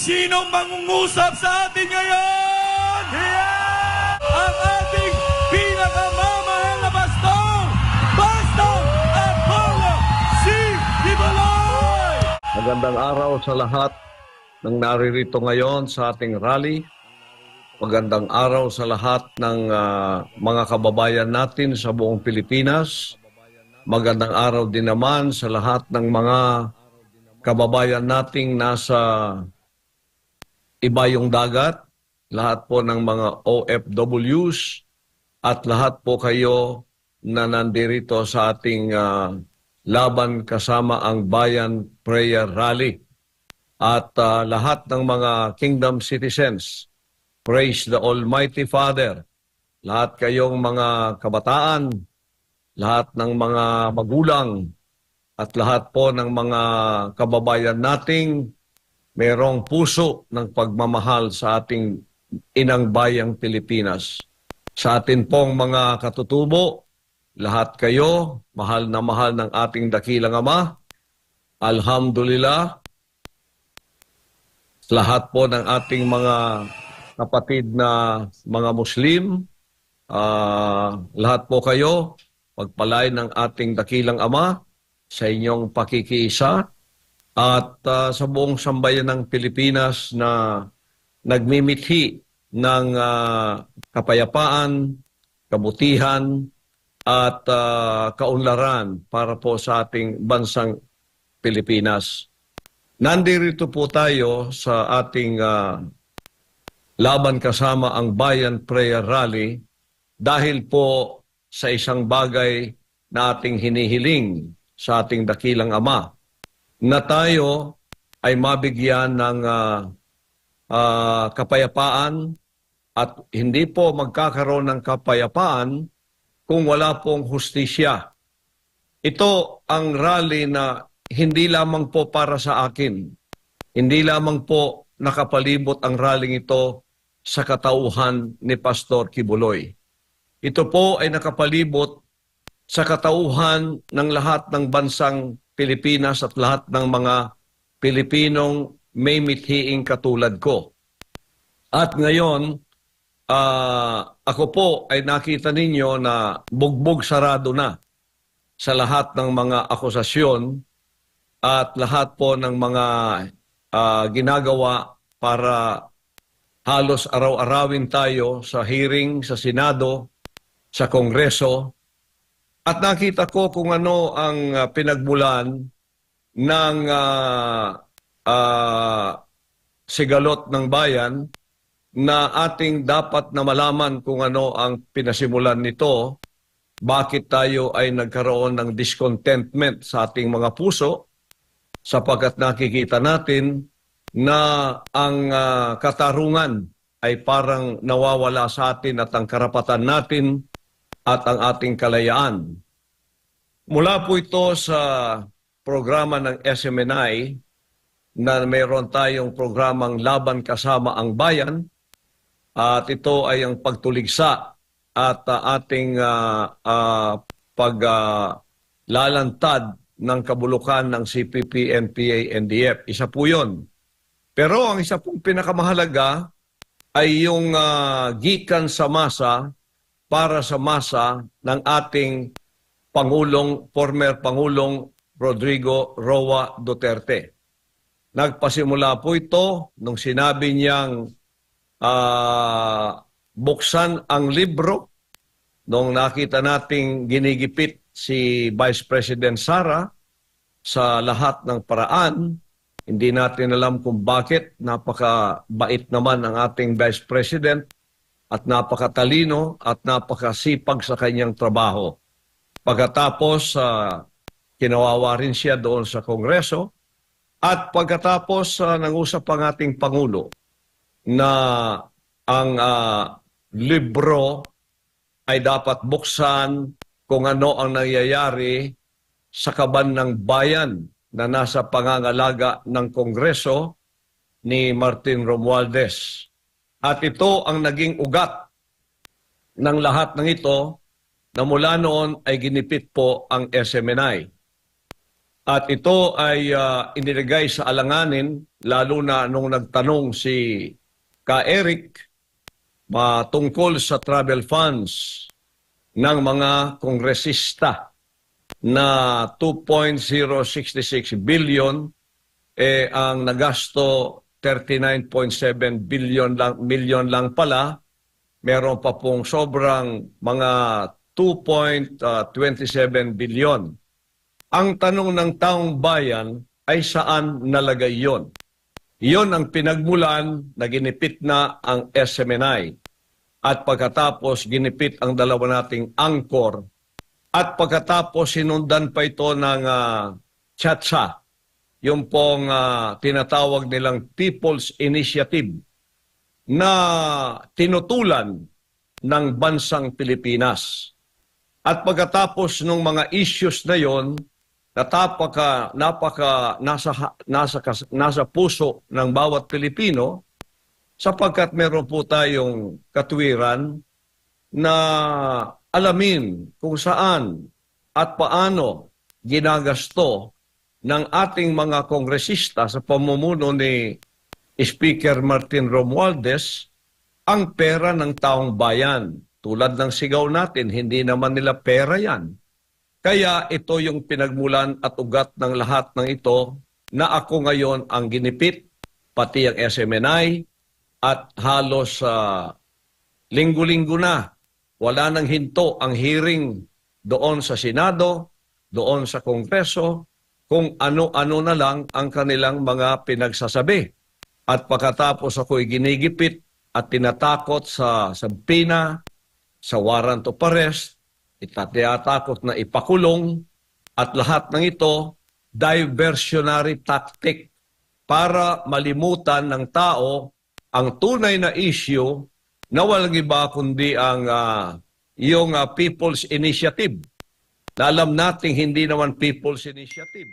Sinong mangungusap sa atin ngayon? Yeah! Ang ating pinakamamahal na pastor, Pastor Apollo C. Kibuloy! Magandang araw sa lahat ng naririto ngayon sa ating rally. Magandang araw sa lahat ng mga kababayan natin sa buong Pilipinas. Magandang araw din naman sa lahat ng mga kababayan nating nasa ibayong dagat, lahat po ng mga OFWs at lahat po kayo na nandirito sa ating Laban Kasama ang Bayan Prayer Rally at lahat ng mga Kingdom citizens. Praise the Almighty Father. Lahat kayong mga kabataan, lahat ng mga magulang at lahat po ng mga kababayan nating merong puso ng pagmamahal sa ating inang bayang Pilipinas. Sa atin pong mga katutubo, lahat kayo, mahal ng ating dakilang Ama, alhamdulillah, lahat po ng ating mga kapatid na mga Muslim, lahat po kayo, pagpalain ng ating dakilang Ama sa inyong pakikiisa, at sa buong sambayan ng Pilipinas na nagmimithi ng kapayapaan, kabutihan, at kaunlaran para po sa ating bansang Pilipinas. Nandirito po tayo sa ating Laban Kasama ang Bayan Prayer Rally dahil po sa isang bagay na ating hinihiling sa ating dakilang Ama, na tayo ay mabigyan ng kapayapaan at hindi po magkakaroon ng kapayapaan kung wala pong hustisya. Ito ang rally na hindi lamang po para sa akin. Hindi lamang po nakapalibot ang rallying ito sa katauhan ni Pastor Kibuloy. Ito po ay nakapalibot sa katauhan ng lahat ng bansang Pilipinas at lahat ng mga Pilipinong may mithiing katulad ko. At ngayon, ako po ay nakita ninyo na bugbog sarado na sa lahat ng mga akusasyon at lahat po ng mga ginagawa para halos araw-arawin tayo sa hearing sa Senado, sa Kongreso. At nakita ko kung ano ang pinagmulan ng sigalot ng bayan na ating dapat na malaman kung ano ang pinasimulan nito, bakit tayo ay nagkaroon ng discontentment sa ating mga puso, sapagkat nakikita natin na ang katarungan ay parang nawawala sa atin at ang karapatan natin at ang ating kalayaan. Mula po ito sa programa ng SMNI na mayroon tayong programang Laban Kasama ang Bayan, at ito ay ang pagtuligsa at ating paglalantad ng kabulukan ng CPP, NPA, NDF. Isa po yun. Pero ang isa pong pinakamahalaga ay yung gikan sa masa para sa masa ng ating former Pangulong Rodrigo Roa Duterte. Nagpasimula po ito nung sinabi niyang buksan ang libro nung nakita nating ginigipit si Vice President Sara sa lahat ng paraan. Hindi natin alam kung bakit. Napakabait naman ang ating Vice President at napakatalino at napakasipag sa kanyang trabaho. Pagkatapos, kinawawa rin siya doon sa Kongreso. At pagkatapos, nang-usap ang ating Pangulo na ang libro ay dapat buksan kung ano ang nangyayari sa kaban ng bayan na nasa pangangalaga ng Kongreso ni Martin Romualdez. At ito ang naging ugat ng lahat ng ito na mula noon ay ginipit po ang SMNI. At ito ay inilagay sa alanganin, lalo na nung nagtanong si Ka Eric tungkol sa travel funds ng mga kongresista na 2.066 billion, ang nagasto 39.7 million lang pala. Meron pa pong sobrang mga 2.27 billion. Ang tanong ng taong bayan ay saan nalagay yon? Iyon ang pinagmulan na ginipit na ang SMNI. At pagkatapos ginipit ang dalawa nating angkor. At pagkatapos sinundan pa ito ng CHATSA, yung pong tinatawag nilang People's Initiative na tinutulan ng bansang Pilipinas. At pagkatapos ng mga issues na yon, nasa puso ng bawat Pilipino, sapagkat meron po tayong katwiran na alamin kung saan at paano ginagasto ng ating mga kongresista sa pamumuno ni Speaker Martin Romualdez ang pera ng taong bayan. Tulad ng sigaw natin, hindi naman nila pera yan. Kaya ito yung pinagmulan at ugat ng lahat ng ito na ako ngayon ang ginipit, pati ang SMNI, at halos linggo-linggo na wala nang hinto ang hearing doon sa Senado, doon sa Kongreso, kung ano-ano na lang ang kanilang mga pinagsasabi. At pagkatapos ako'y ginigipit at tinatakot sa sabpina, sa warrant of arrest, tinatakot na ipakulong, at lahat ng ito, diversionary tactic para malimutan ng tao ang tunay na issue na walang iba kundi ang yung People's Initiative. Alam natin hindi naman People's Initiative.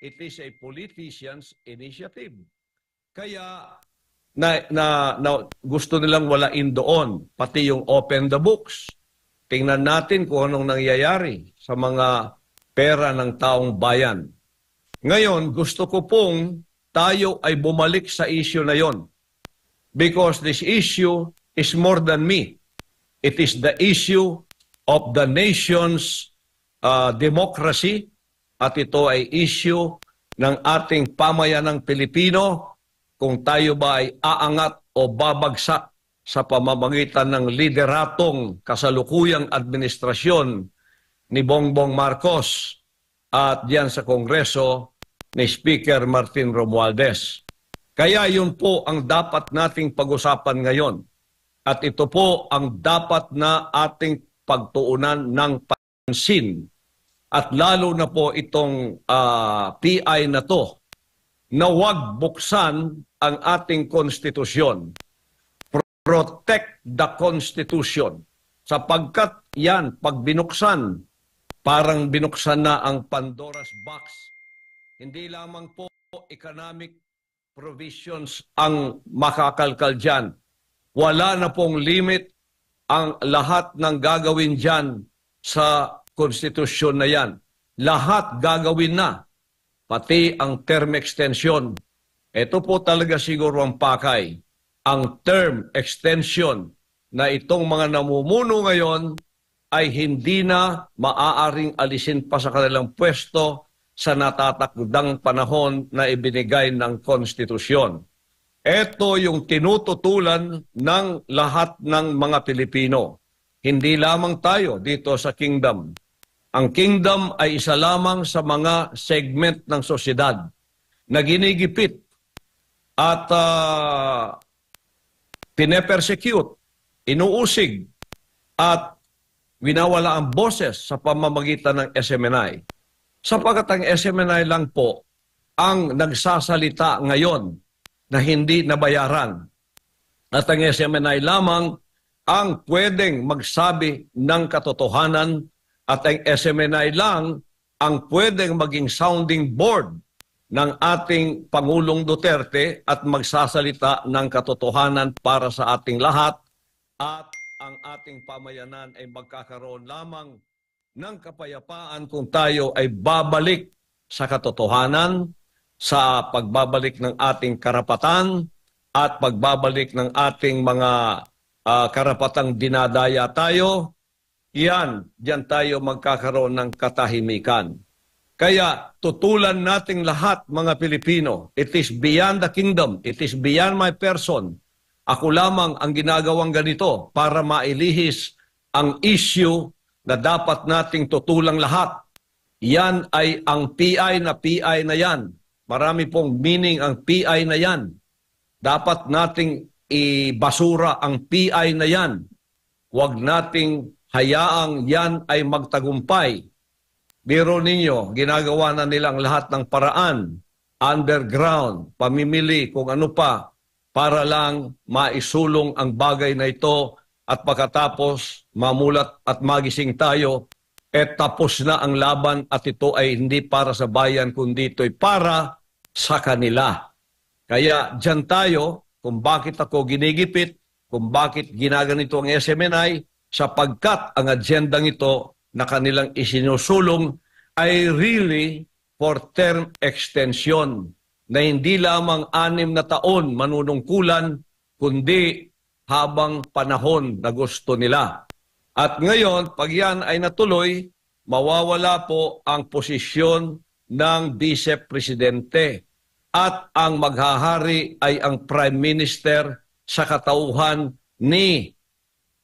It is a politician's initiative. Kaya gusto nilang walain doon, pati yung open the books. Tingnan natin kung anong nangyayari sa mga pera ng taong bayan. Ngayon, gusto ko pong tayo ay bumalik sa issue na yon. Because this issue is more than me. It is the issue of the nation's democracy, at ito ay issue ng ating pamayanang Pilipino kung tayo ba ay aangat o babagsak sa pamamagitan ng lideratong kasalukuyang administrasyon ni Bongbong Marcos at diyan sa Kongreso ni Speaker Martin Romualdez. Kaya yun po ang dapat nating pag-usapan ngayon. At ito po ang dapat na ating pagtuunan ng pansin. At lalo na po itong PI na to, na huwag buksan ang ating konstitusyon. Protect the Constitution. Sapagkat yan, pag binuksan, parang binuksan na ang Pandora's box. Hindi lamang po economic provisions ang makakalkal dyan. Wala na pong limit ang lahat ng gagawin dyan sa konstitusyon na yan. Lahat gagawin na. Pati ang term extension. Ito po talaga siguro ang pakay. Ang term extension na itong mga namumuno ngayon ay hindi na maaaring alisin pa sa kanilang pwesto sa natatakdang panahon na ibinigay ng konstitusyon. Ito yung tinututulan ng lahat ng mga Pilipino. Hindi lamang tayo dito sa kingdom. Ang kingdom ay isa lamang sa mga segment ng sosyedad na ginigipit at pinepersecute, inuusig at winawala ang boses sa pamamagitan ng SMNI. Sapagkat ang SMNI lang po ang nagsasalita ngayon na hindi nabayaran. At ang SMNI lamang ang pwedeng magsabi ng katotohanan, at ang SMNI lang ang pwedeng maging sounding board ng ating Pangulong Duterte at magsasalita ng katotohanan para sa ating lahat, at ang ating pamayanan ay magkakaroon lamang ng kapayapaan kung tayo ay babalik sa katotohanan, sa pagbabalik ng ating karapatan at pagbabalik ng ating mga karapatang dinadaya tayo, diyan tayo magkakaroon ng katahimikan. Kaya tutulan nating lahat mga Pilipino, it is beyond the kingdom, it is beyond my person. Ako lamang ang ginagawang ganito para mailihis ang issue na dapat nating tutulang lahat. Yan ay ang PI na yan. Marami pong meaning ang PI na yan. Dapat nating ibasura ang PI na yan. Huwag nating hayaang yan ay magtagumpay. Biro ninyo, ginagawa na nilang lahat ng paraan, underground, pamimili, kung ano pa, para lang maisulong ang bagay na ito at pagkatapos mamulat at magising tayo, tapos na ang laban at ito ay hindi para sa bayan kundi ito'y para sa kanila. Kaya dyan tayo kung bakit ako ginigipit, kung bakit ginaganito ang SMNI, sapagkat ang agendang ito na kanilang isinusulong ay really for term extension na hindi lamang 6 na taon manunungkulan, kundi habang panahon na gusto nila. At ngayon, pag yan ay natuloy, mawawala po ang posisyon ng Vice Presidente at ang maghahari ay ang Prime Minister sa katauhan ni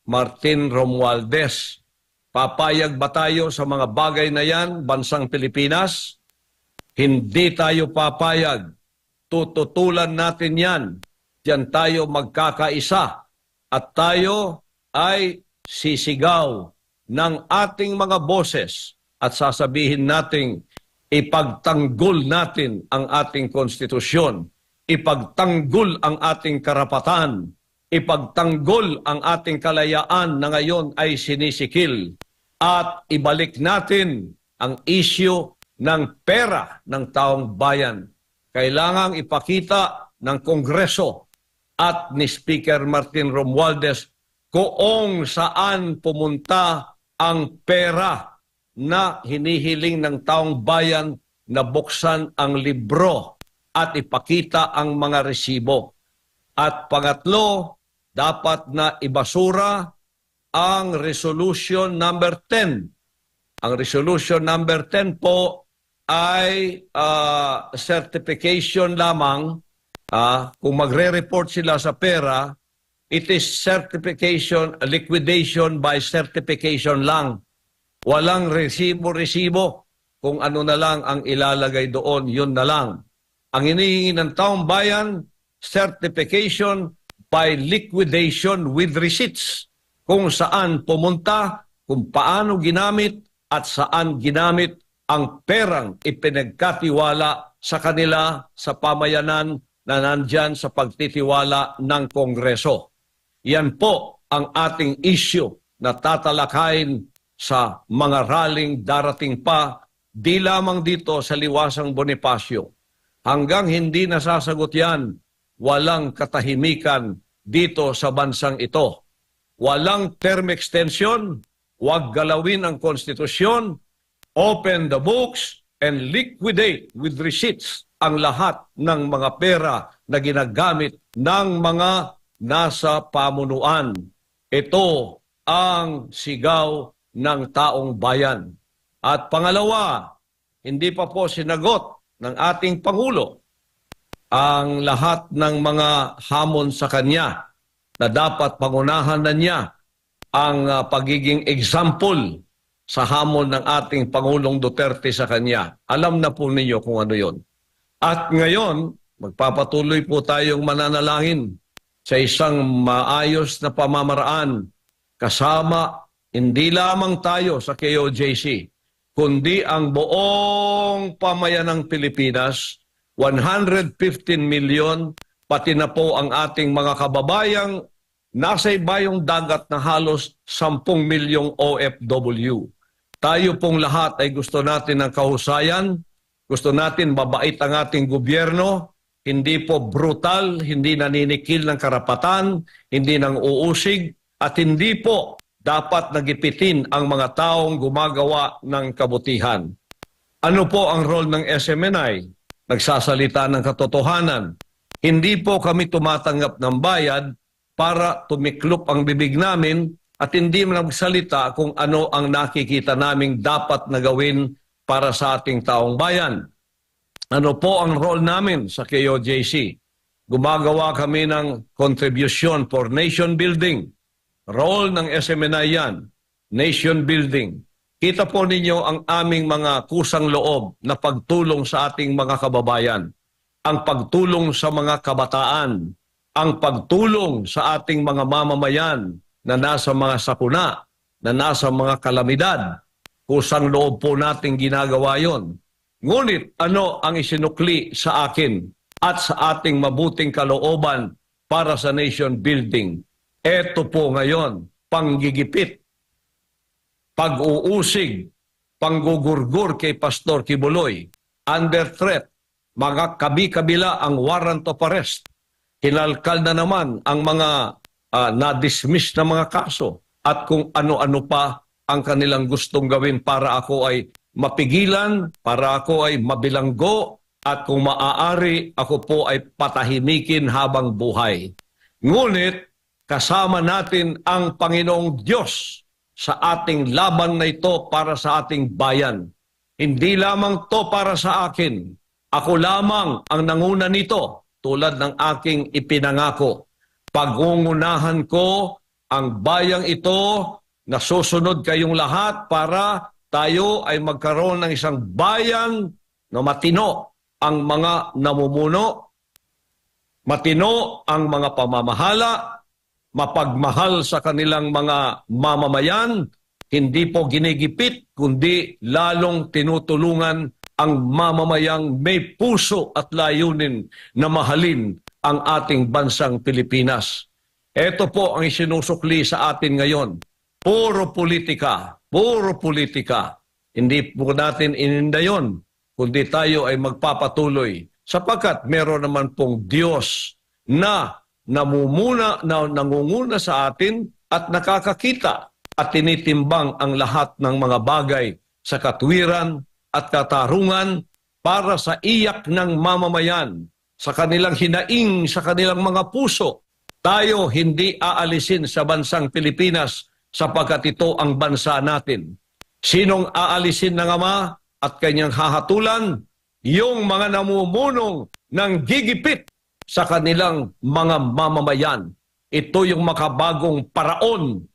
Martin Romualdez. Papayag ba tayo sa mga bagay na yan, bansang Pilipinas? Hindi tayo papayag. Tututulan natin yan. Diyan tayo magkakaisa at tayo ay sisigaw ng ating mga boses at sasabihin nating ipagtanggol natin ang ating konstitusyon, ipagtanggol ang ating karapatan, ipagtanggol ang ating kalayaan na ngayon ay sinisikil at ibalik natin ang issue ng pera ng taong bayan. Kailangang ipakita ng Kongreso at ni Speaker Martin Romualdez kung saan pumunta ang pera na hinihiling ng taong bayan na buksan ang libro at ipakita ang mga resibo. At pangatlo, dapat na ibasura ang Resolution number 10. Ang Resolution number 10 po ay certification lamang. Kung magre-report sila sa pera, it is certification, liquidation by certification lang. Walang resibo-resibo. Kung ano na lang ang ilalagay doon, yun na lang. Ang hinihingi ng taong bayan, certification by liquidation with receipts. Kung saan pumunta, kung paano ginamit, at saan ginamit ang perang ipinagkatiwala sa kanila sa pamayanan na nandyan sa pagtitiwala ng Kongreso. Yan po ang ating issue na tatalakayin sa mga rallying darating pa, di lamang dito sa Liwasang Bonifacio. Hanggang hindi nasasagot yan, walang katahimikan dito sa bansang ito. Walang term extension, huwag galawin ang konstitusyon, open the books, and liquidate with receipts ang lahat ng mga pera na ginagamit ng mga nasa pamunuan. Ito ang sigaw ng taong bayan. At pangalawa, hindi pa po sinagot ng ating Pangulo ang lahat ng mga hamon sa kanya na dapat pangunahan na niya ang pagiging example sa hamon ng ating Pangulong Duterte sa kanya. Alam na po ninyo kung ano yon. At ngayon, magpapatuloy po tayong mananalangin sa isang maayos na pamamaraan kasama hindi lamang tayo sa KOJC, kundi ang buong pamayanang Pilipinas, 115 million, pati na po ang ating mga kababayang nasa ibayong dagat na halos 10 milyong OFW. Tayo pong lahat ay gusto natin ng kahusayan, gusto natin mabait ang ating gobyerno, hindi po brutal, hindi naninikil ng karapatan, hindi nang uusig, at hindi po dapat nagipitin ang mga taong gumagawa ng kabutihan. Ano po ang role ng SMNI? Nagsasalita ng katotohanan. Hindi po kami tumatanggap ng bayad para tumiklop ang bibig namin at hindi magsalita kung ano ang nakikita naming dapat na gawin para sa ating taong bayan. Ano po ang role namin sa KOJC? Gumagawa kami ng contribution for nation building. Role ng SMNI yan, nation building. Kita po ninyo ang aming mga kusang loob na pagtulong sa ating mga kababayan. Ang pagtulong sa mga kabataan. Ang pagtulong sa ating mga mamamayan na nasa mga sakuna, na nasa mga kalamidad. Kusang loob po nating ginagawa yon. Ngunit ano ang isinukli sa akin at sa ating mabuting kalooban para sa nation building? Ito po ngayon, panggigipit, pag-uusig, panggugurgur kay Pastor Kibuloy, under threat, mga kabi-kabila ang warrant of arrest. Kinalkal na naman ang mga na-dismiss na mga kaso at kung ano-ano pa ang kanilang gustong gawin para ako ay mapigilan, para ako ay mabilanggo at kung maaari ako po ay patahimikin habang buhay. Ngunit kasama natin ang Panginoong Diyos sa ating laban na ito para sa ating bayan. Hindi lamang to para sa akin. Ako lamang ang nanguna nito tulad ng aking ipinangako. Pagungunahan ko ang bayang ito na susunod kayong lahat para tayo ay magkaroon ng isang bayan na matino ang mga namumuno, matino ang mga pamamahala, mapagmahal sa kanilang mga mamamayan, hindi po ginigipit, kundi lalong tinutulungan ang mamamayang may puso at layunin na mahalin ang ating bansang Pilipinas. Ito po ang isinusukli sa atin ngayon. Puro politika, puro politika. Hindi po natin ininda yon, kundi tayo ay magpapatuloy sapagkat meron naman pong Diyos na nangunguna sa atin at nakakakita at tinitimbang ang lahat ng mga bagay sa katwiran at katarungan para sa iyak ng mamamayan, sa kanilang hinaing, sa kanilang mga puso. Tayo hindi aalisin sa bansang Pilipinas sapagkat ito ang bansa natin. Sinong aalisin ng Ama at kanyang hahatulan? Yung mga namumunong ng gigipit sa kanilang mga mamamayan. Ito yung makabagong paraon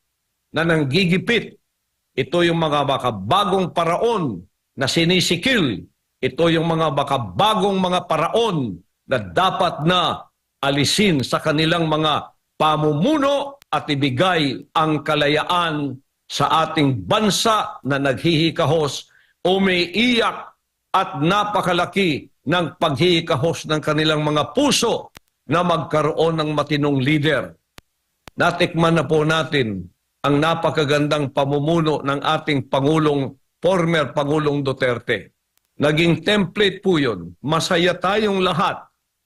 na nanggigipit. Ito yung mga makabagong paraon na sinisikil. Ito yung mga makabagong mga paraon na dapat na alisin sa kanilang mga pamumuno at ibigay ang kalayaan sa ating bansa na naghihikahos, umiiyak at napakalaki ng paghihikahos ng kanilang mga puso na magkaroon ng matinong leader. Natikman na po natin ang napakagandang pamumuno ng ating former Pangulong Duterte. Naging template po yun. Masaya tayong lahat.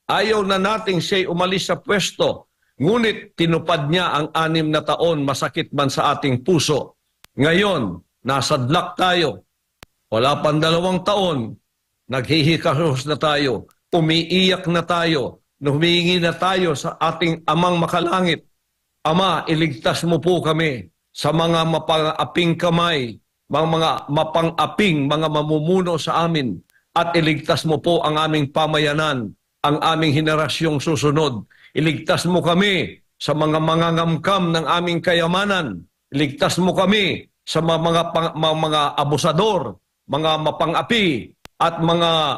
Ayaw na nating siya'y umalis sa pwesto. Ngunit tinupad niya ang 6 na taon, masakit man sa ating puso. Ngayon, nasadlak tayo. Wala pang 2 taon. Naghihikahos na tayo. Umiiyak na tayo. Humihingi na tayo sa ating Amang Makalangit. Ama, iligtas mo po kami sa mga mapang-aping kamay, mga mapang-aping, mga mamumuno sa amin. At iligtas mo po ang aming pamayanan, ang aming henerasyong susunod. Iligtas mo kami sa mga mangangamkam ng aming kayamanan. Iligtas mo kami sa mga abusador, mga mapang-api, at mga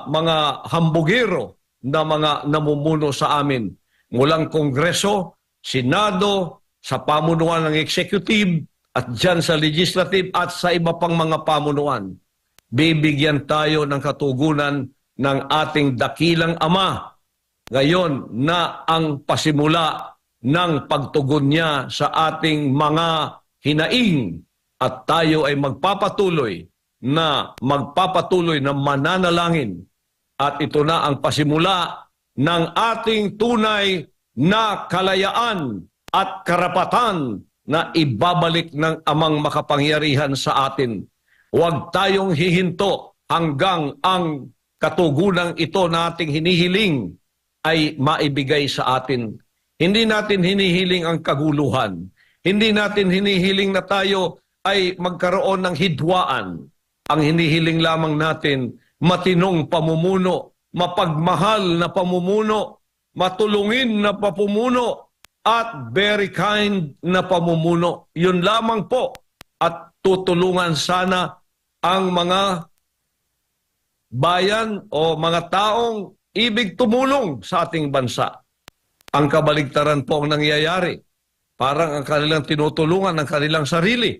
hambugero na mga namumuno sa amin. Mulang Kongreso, Senado, sa pamunuan ng Executive, at dyan sa Legislative at sa iba pang mga pamunuan. Bibigyan tayo ng katugunan ng ating dakilang Ama ngayon na ang pasimula ng pagtugon niya sa ating mga hinaing at tayo ay magpapatuloy na mananalangin at ito na ang pasimula ng ating tunay na kalayaan at karapatan na ibabalik ng Amang makapangyarihan sa atin. Huwag tayong hihinto hanggang ang katugunang ito na ating hinihiling ay maibigay sa atin. Hindi natin hinihiling ang kaguluhan. Hindi natin hinihiling na tayo ay magkaroon ng hidwaan. Ang hinihiling lamang natin, matinong pamumuno, mapagmahal na pamumuno, matulungin na pamumuno, at very kind na pamumuno. Yun lamang po. At tutulungan sana ang mga bayan o mga taong ibig tumulong sa ating bansa. Ang kabaligtaran po ang nangyayari. Parang ang kanilang tinutulungan ng kanilang sarili.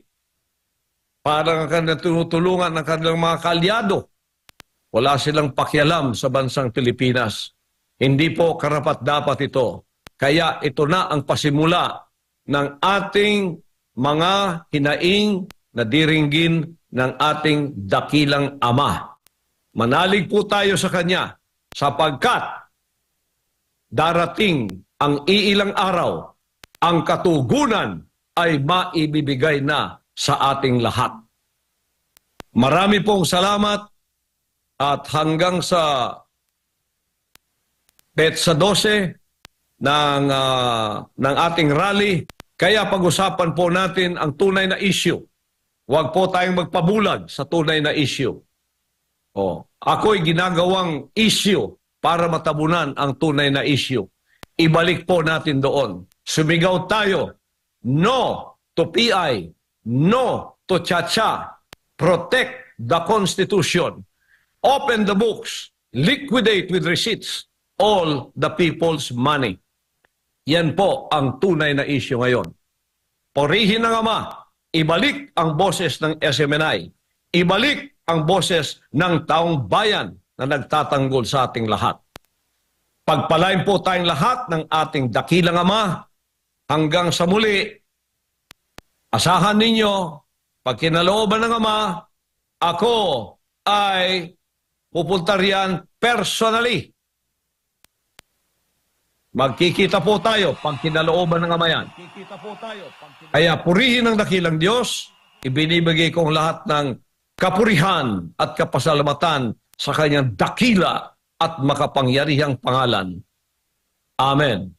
Parang ang kanilang tinutulungan ng kanilang mga kaalyado. Wala silang pakialam sa bansang Pilipinas. Hindi po karapat-dapat ito. Kaya ito na ang pasimula ng ating mga hinaing na diringgin ng ating dakilang Ama. Manalig po tayo sa Kanya sapagkat darating ang iilang araw, ang katugunan ay maibibigay na sa ating lahat. Marami pong salamat at hanggang sa petsa 12 ng ating rally, kaya pag-usapan po natin ang tunay na issue. Huwag po tayong magpabulag sa tunay na issue. Ako'y ginagawang issue para matabunan ang tunay na issue. Ibalik po natin doon. Sumigaw tayo, no to PI, no to Chacha, protect the Constitution, open the books, liquidate with receipts all the people's money. Yan po ang tunay na issue ngayon. Purihin ng Ama, ibalik ang boses ng SMNI, ibalik ang boses ng taong bayan na nagtatanggol sa ating lahat. Pagpalain po tayong lahat ng ating dakilang Ama. Hanggang sa muli, asahan ninyo, pag kinalooban ng Ama, ako ay pupunta riyan personally. Magkikita po tayo pag kinalooban ng Ama yan. Kaya purihin ang dakilang Diyos, ibinibigay kong lahat ng kapurihan at kapasalamatan sa kanyang dakila at makapangyarihang pangalan. Amen.